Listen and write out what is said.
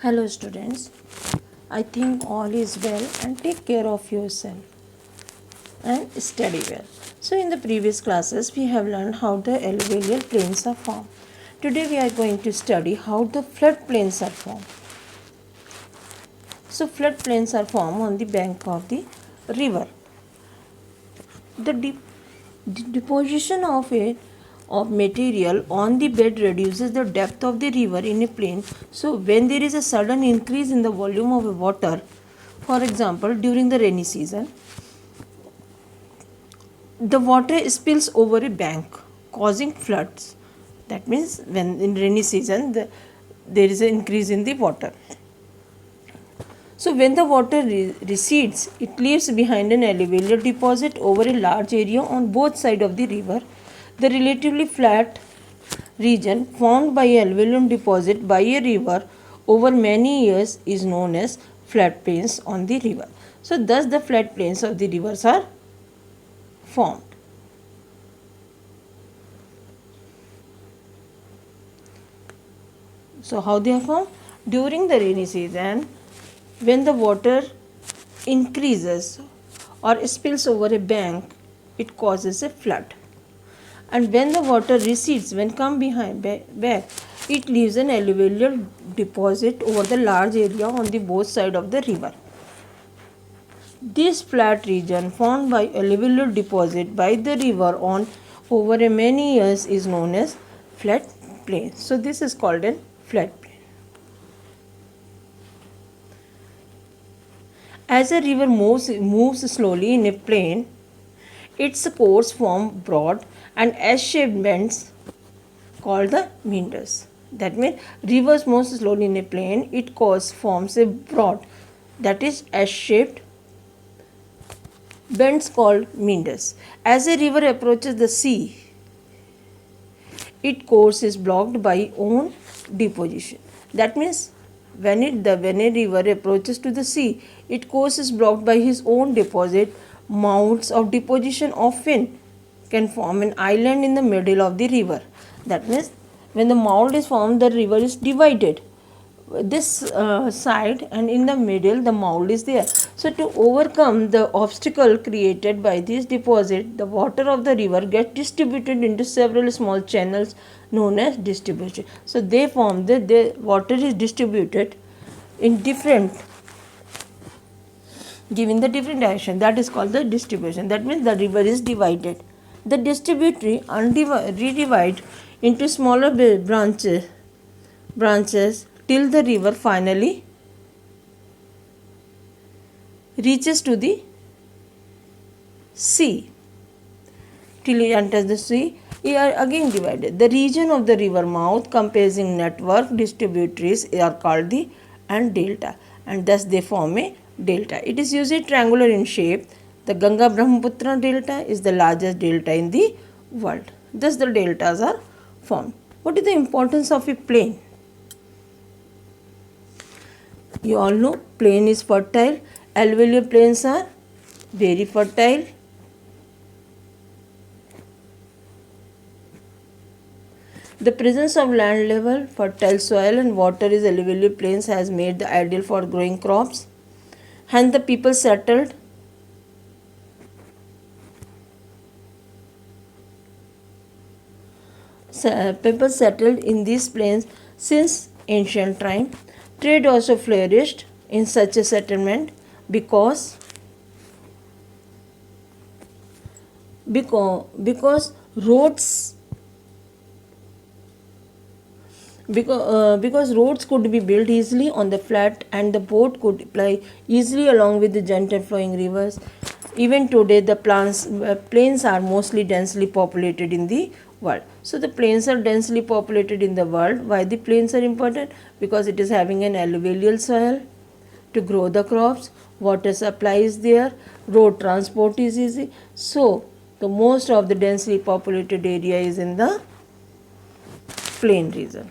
Hello students, I think all is well and take care of yourself and study well. So in the previous classes we have learned how the alluvial plains are formed. Today we are going to study how the flood plains are formed. So flood plains are formed on the bank of the river. The deposition of material on the bed reduces the depth of the river in a plain. So when there is a sudden increase in the volume of water, for example during the rainy season, the water spills over a bank causing floods. That means when in rainy season there is an increase in the water. So when the water recedes, it leaves behind an alluvial deposit over a large area on both sides of the river. The relatively flat region formed by alluvial deposit by a river over many years is known as floodplains on the river. So thus the floodplains of the rivers are formed. So how they are formed? During the rainy season, when the water increases or spills over a bank, it causes a flood. And when the water recedes, when come back, it leaves an alluvial deposit over the large area on the both sides of the river. This flat region formed by alluvial deposit by the river on over a many years is known as flood plain. So this is called a flood plain. As a river moves slowly in a plain, its course forms broad and S-shaped bends called the meanders. That means rivers move slowly in a plain, its course forms a broad, that is S-shaped bends called meanders. As a river approaches the sea, its course is blocked by own deposition. That means when a river approaches to the sea, its course is blocked by his own deposit. Mounds of deposition often can form an island in the middle of the river. That means when the mound is formed, the river is divided. This side and in the middle the mound is there. So to overcome the obstacle created by this deposit, the water of the river gets distributed into several small channels known as distribution. So they form the water is distributed in different, giving the different direction. That is called the distribution. That means the river is divided. The distributary redivide into smaller branches till the river finally reaches to the sea. Till it enters the sea, they are again divided. The region of the river mouth comprising network distributaries are called the and delta, and thus they form a delta. It is usually triangular in shape. The Ganga Brahmaputra delta is the largest delta in the world. Thus the deltas are formed. What is the importance of a plain? You all know plain is fertile. Alluvial plains are very fertile. The presence of land level, fertile soil and water in alluvial plains has made the ideal for growing crops. Hence the people settled in these plains since ancient time. Trade also flourished in such a settlement because roads could be built easily on the flat and the boat could ply easily along with the gentle flowing rivers. Even today the plains are mostly densely populated in the world. So the plains are densely populated in the world. Why the plains are important? Because it is having an alluvial soil to grow the crops, water supply is there, road transport is easy. So the most of the densely populated area is in the plain region.